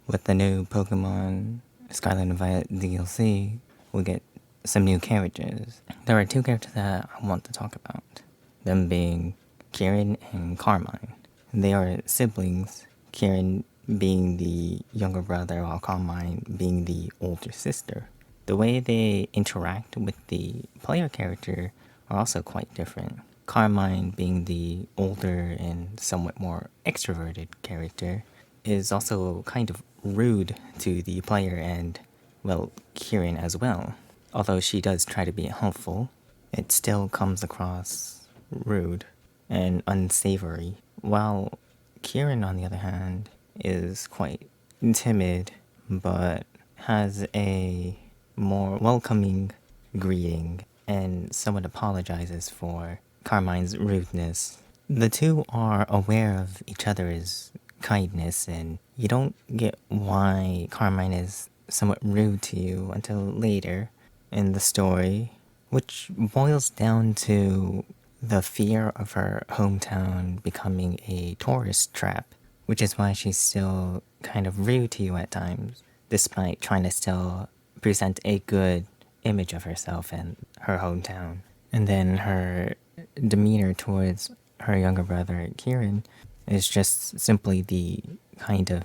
with the new Pokemon Scarlet and Violet DLC, we get some new characters. There are two characters that I want to talk about, them being Kieran and Carmine. They are siblings, Kieran being the younger brother while Carmine being the older sister. The way they interact with the player character are also quite different. Carmine, being the older and somewhat more extroverted character, is also kind of rude to the player and, well, Kieran as well. Although she does try to be helpful, it still comes across rude and unsavory. While Kieran, on the other hand, is quite timid but has a more welcoming greeting and somewhat apologizes for Carmine's rudeness. The two are aware of each other's kindness, and you don't get why Carmine is somewhat rude to you until later in the story, which boils down to the fear of her hometown becoming a tourist trap, which is why she's still kind of rude to you at times, despite trying to still present a good image of herself and her hometown. And then her demeanor towards her younger brother, Kieran, is just simply the kind of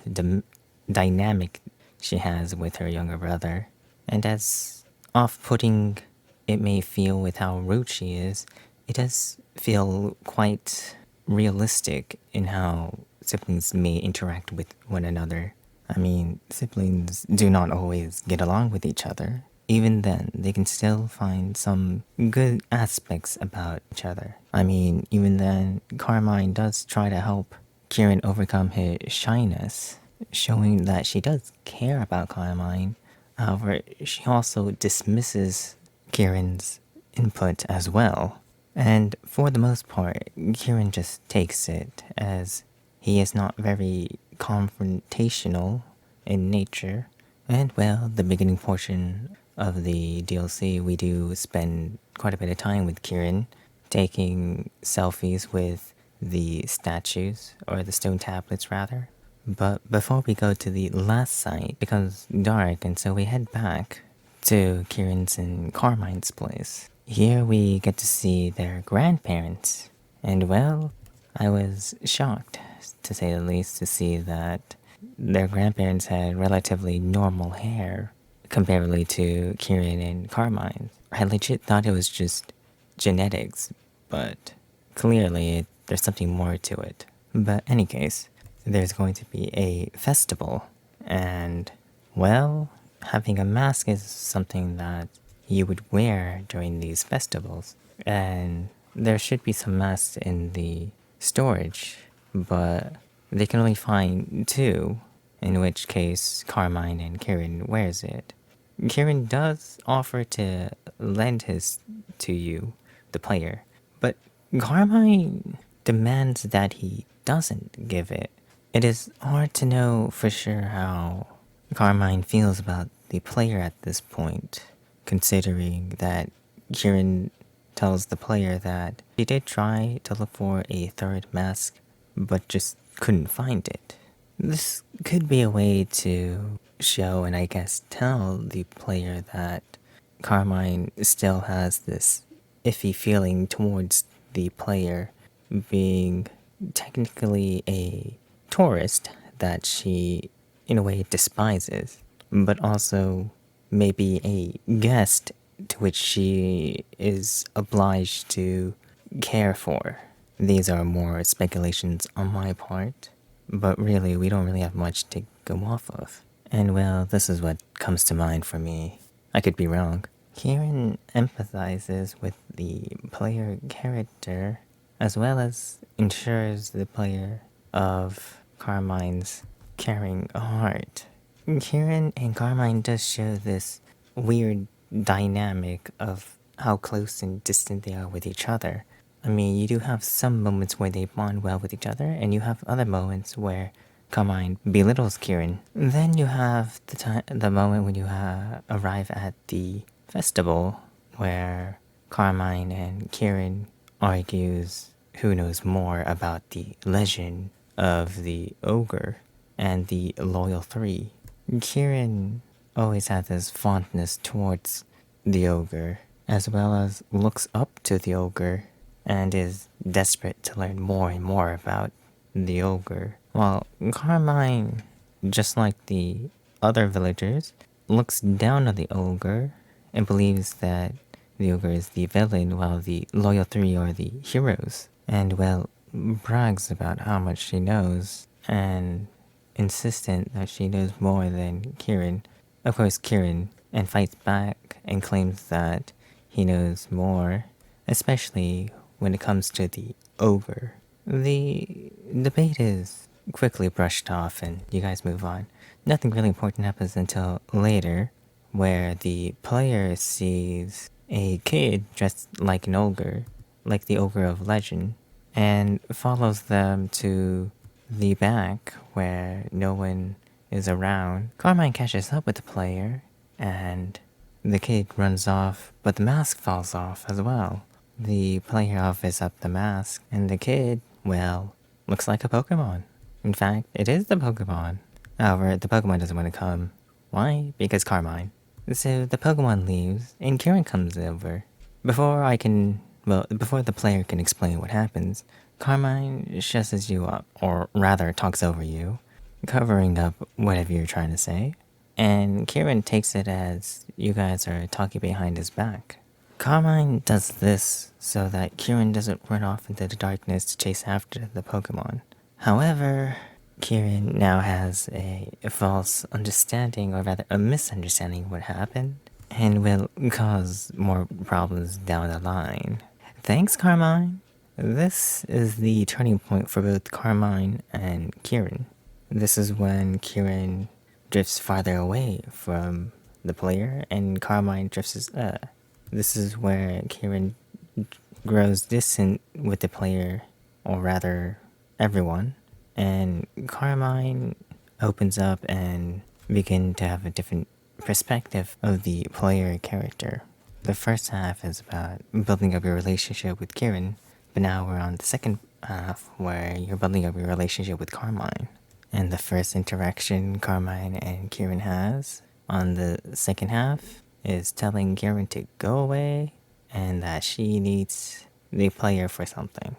dynamic she has with her younger brother. And as off-putting it may feel with how rude she is, it does feel quite realistic in how siblings may interact with one another. I mean, siblings do not always get along with each other. Even then, they can still find some good aspects about each other. I mean, even then, Carmine does try to help Kieran overcome his shyness, showing that she does care about Carmine. However, she also dismisses Kieran's input as well. And for the most part, Kieran just takes it, as he is not very confrontational in nature. And well, the beginning portion of the DLC, we do spend quite a bit of time with Kieran, taking selfies with the statues, or the stone tablets rather. But before we go to the last site, it becomes dark, and so we head back to Kieran's and Carmine's place. Here we get to see their grandparents, and well, I was shocked, to say the least, to see that their grandparents had relatively normal hair comparatively to Kieran and Carmine. I legit thought it was just genetics, but clearly there's something more to it. But any case, there's going to be a festival, and well, having a mask is something that you would wear during these festivals, and there should be some masks in the storage, but they can only find two, in which case Carmine and Kieran wears it. Kieran does offer to lend his to you, the player, but Carmine demands that he doesn't give it. It is hard to know for sure how Carmine feels about the player at this point, considering that Kieran tells the player that he did try to look for a third mask, but just couldn't find it. This could be a way to show and I guess tell the player that Carmine still has this iffy feeling towards the player, being technically a tourist that she in a way despises, but also maybe a guest to which she is obliged to care for. These are more speculations on my part, but really we don't really have much to go off of. And well, this is what comes to mind for me. I could be wrong. Kieran empathizes with the player character as well as ensures the player of Carmine's caring heart. Kieran and Carmine does show this weird dynamic of how close and distant they are with each other. I mean, you do have some moments where they bond well with each other, and you have other moments where Carmine belittles Kieran. Then you have the moment when you arrive at the festival where Carmine and Kieran argues who knows more about the legend of the ogre. and the loyal three. Kieran always had this fondness towards the ogre, as well as looks up to the ogre and is desperate to learn more and more about the ogre. While Carmine, just like the other villagers, looks down on the ogre and believes that the ogre is the villain while the loyal three are the heroes. And well, brags about how much she knows and insistent that she knows more than Kieran. Of course, Kieran and fights back and claims that he knows more, especially when it comes to the ogre. The debate is quickly brushed off and you guys move on. Nothing really important happens until later, where the player sees a kid dressed like an ogre, like the ogre of legend, and follows them to the back where no one is around. Carmine catches up with the player, and the kid runs off, but the mask falls off as well. The player offers up the mask, and the kid, well, looks like a Pokemon. In fact, it is the Pokemon. However, the Pokemon doesn't want to come. Why? Because Carmine. So the Pokemon leaves, and Kieran comes over. Before the player can explain what happens, Carmine shusses you up, or rather talks over you, covering up whatever you're trying to say. And Kieran takes it as you guys are talking behind his back. Carmine does this so that Kieran doesn't run off into the darkness to chase after the Pokemon. However, Kieran now has a false understanding, or rather a misunderstanding of what happened, and will cause more problems down the line. Thanks, Carmine. This is the turning point for both Carmine and Kieran. This is when Kieran drifts farther away from the player, and Carmine drifts. This is where Kieran grows distant with the player, or rather, everyone, and Carmine opens up and begin to have a different perspective of the player character. The first half is about building up your relationship with Kieran, but now we're on the second half where you're building up your relationship with Carmine. And the first interaction Carmine and Kieran has on the second half is telling Kieran to go away and that she needs the player for something.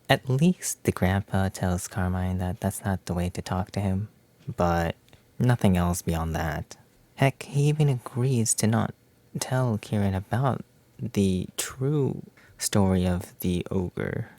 At least the grandpa tells Carmine that that's not the way to talk to him, but nothing else beyond that. Heck, he even agrees to not tell Kieran about the true story of the ogre,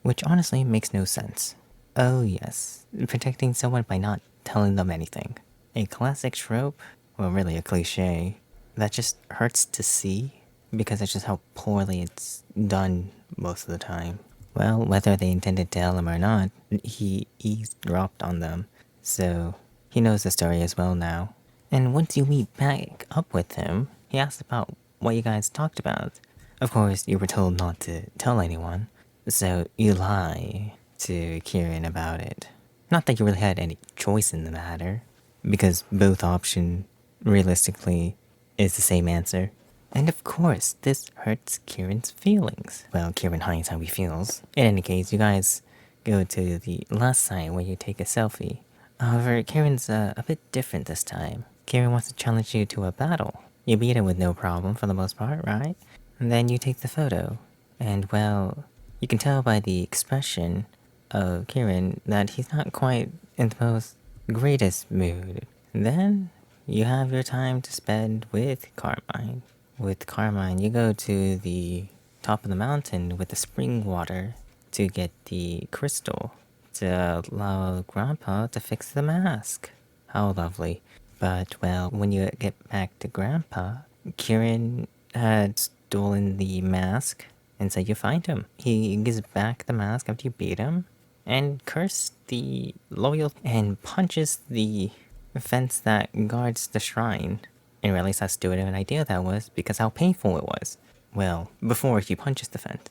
which honestly makes no sense. Oh yes, protecting someone by not telling them anything. A classic trope, well really a cliche, that just hurts to see because that's just how poorly it's done most of the time. Well, whether they intended to tell him or not, he eavesdropped on them, so he knows the story as well now. And once you meet back up with him, he asks about what you guys talked about. Of course, you were told not to tell anyone, so you lie to Kieran about it. Not that you really had any choice in the matter, because both option realistically is the same answer. And of course, this hurts Kieran's feelings. Well, Kieran hides how he feels. In any case, you guys go to the last site where you take a selfie. However, Kieran's a bit different this time. Kieran wants to challenge you to a battle. You beat him with no problem for the most part, right? And then you take the photo. And well, you can tell by the expression of Kieran that he's not quite in the most greatest mood. Then you have your time to spend with Carmine. With Carmine, you go to the top of the mountain with the spring water to get the crystal to allow Grandpa to fix the mask. How lovely. But, well, when you get back to Grandpa, Kieran had stolen the mask, and so you find him. He gives back the mask after you beat him, and cursed the loyal, and punches the fence that guards the shrine. And realized how stupid of an idea that was, because how painful it was. Well, before he punches the fence.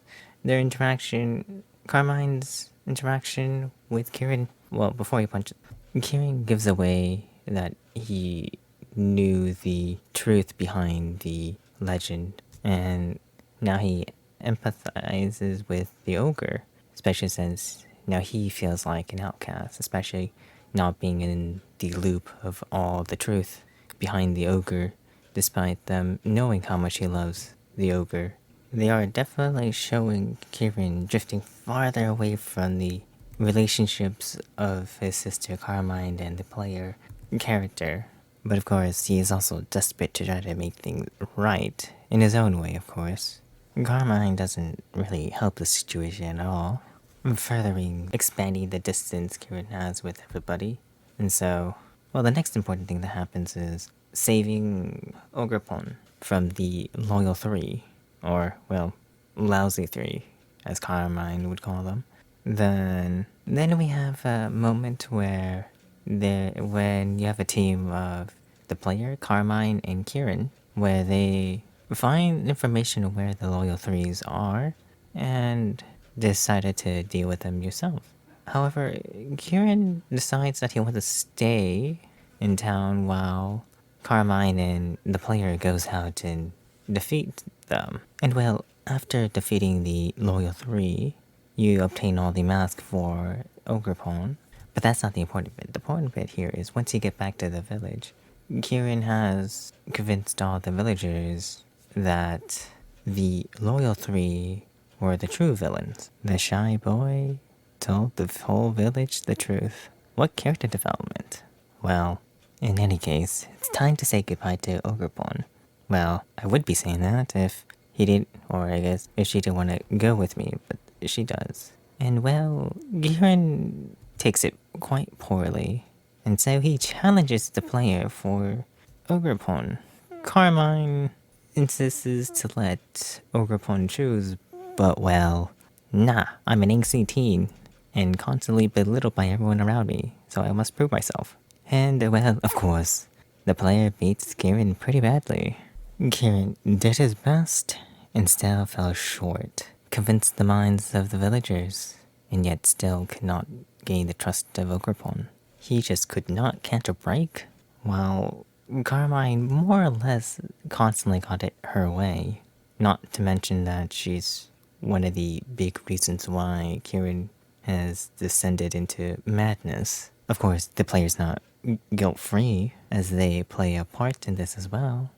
Carmine's interaction with Kieran, well, before he punches, Kieran gives away that he knew the truth behind the legend, and now he empathizes with the ogre, especially since now he feels like an outcast, especially not being in the loop of all the truth behind the ogre, despite them knowing how much he loves the ogre. They are definitely showing Kieran drifting farther away from the relationships of his sister Carmine and the player character. But of course, he is also desperate to try to make things right, in his own way, of course. Carmine doesn't really help the situation at all, expanding the distance Kieran has with everybody. And so, well, the next important thing that happens is saving Ogrepon from the Loyal Three, or, well, Lousy Three, as Carmine would call them. Then we have a moment where when you have a team of the player, Carmine and Kieran, where they find information of where the Loyal Threes are, and decided to deal with them yourself. However, Kieran decides that he wants to stay in town while Carmine and the player goes out and defeat them. And well, after defeating the Loyal Three, you obtain all the masks for Ogrepon. But that's not the important bit. The important bit here is once you get back to the village, Kieran has convinced all the villagers that the Loyal Three were the true villains. The shy boy told the whole village the truth. What character development? Well, in any case, it's time to say goodbye to Ogrepon. Well, I would be saying that if he didn't, or I guess if she didn't want to go with me, but she does. And well, Kieran takes it quite poorly, and so he challenges the player for Ogrepon. Carmine insists to let Ogrepon choose, but well, nah, I'm an angsty teen, and constantly belittled by everyone around me, so I must prove myself. And well, of course, the player beats Kieran pretty badly. Kieran did his best, and still fell short. Convinced the minds of the villagers, and yet still could not gain the trust of Ogrepon. He just could not catch a break, while Carmine more or less constantly got it her way. Not to mention that she's one of the big reasons why Kieran has descended into madness. Of course, the player's not guilt-free, as they play a part in this as well.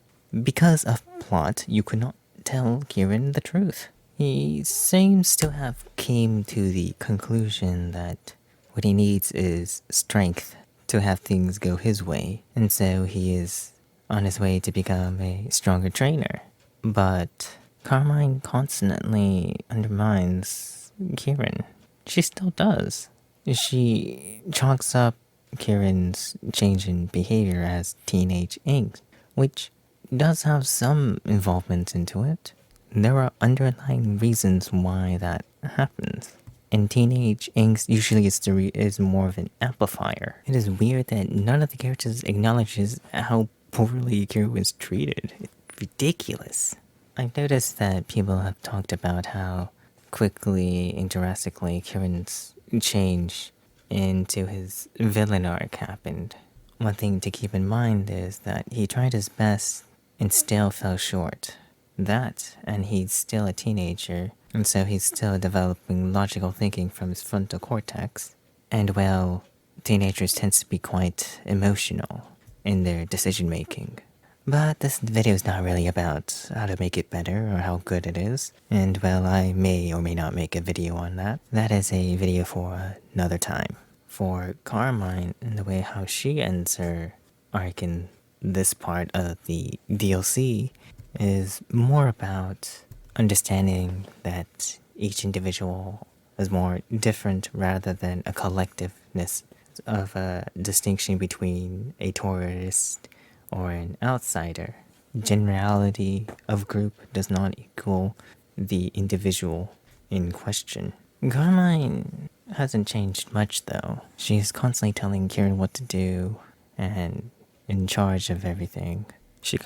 Because of plot, you could not tell Kieran the truth. He seems to have came to the conclusion that what he needs is strength to have things go his way, and so he is on his way to become a stronger trainer. But Carmine constantly undermines Kieran. She still does. She chalks up Kieran's change in behavior as teenage angst, which does have some involvement into it. There are underlying reasons why that happens. And teenage angst usually is more of an amplifier. It is weird that none of the characters acknowledges how poorly Kieran was treated. It's ridiculous. I've noticed that people have talked about how quickly and drastically Kieran's change into his villain arc happened. One thing to keep in mind is that he tried his best and still fell short. That, and he's still a teenager, and so he's still developing logical thinking from his frontal cortex. And well, teenagers tend to be quite emotional in their decision making. But this video is not really about how to make it better or how good it is. And well, I may or may not make a video on that. That is a video for another time. For Carmine and the way how she ends her arc in this part of the DLC is more about understanding that each individual is more different rather than a collectiveness of a distinction between a tourist or an outsider. Generality of group does not equal the individual in question. Carmine hasn't changed much though. She's constantly telling Kieran what to do and in charge of everything. She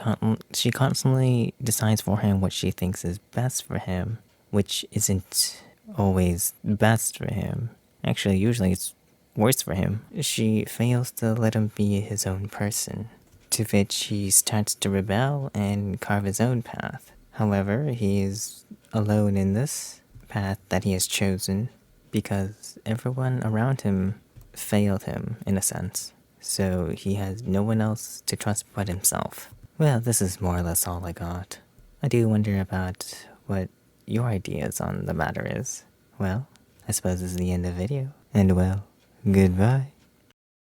constantly decides for him what she thinks is best for him, which isn't always best for him. Actually, usually it's worse for him. She fails to let him be his own person, to which he starts to rebel and carve his own path. However, he is alone in this path that he has chosen because everyone around him failed him, in a sense. So he has no one else to trust but himself. Well, this is more or less all I got. I do wonder about what your ideas on the matter is. Well, I suppose this is the end of the video. And well, goodbye.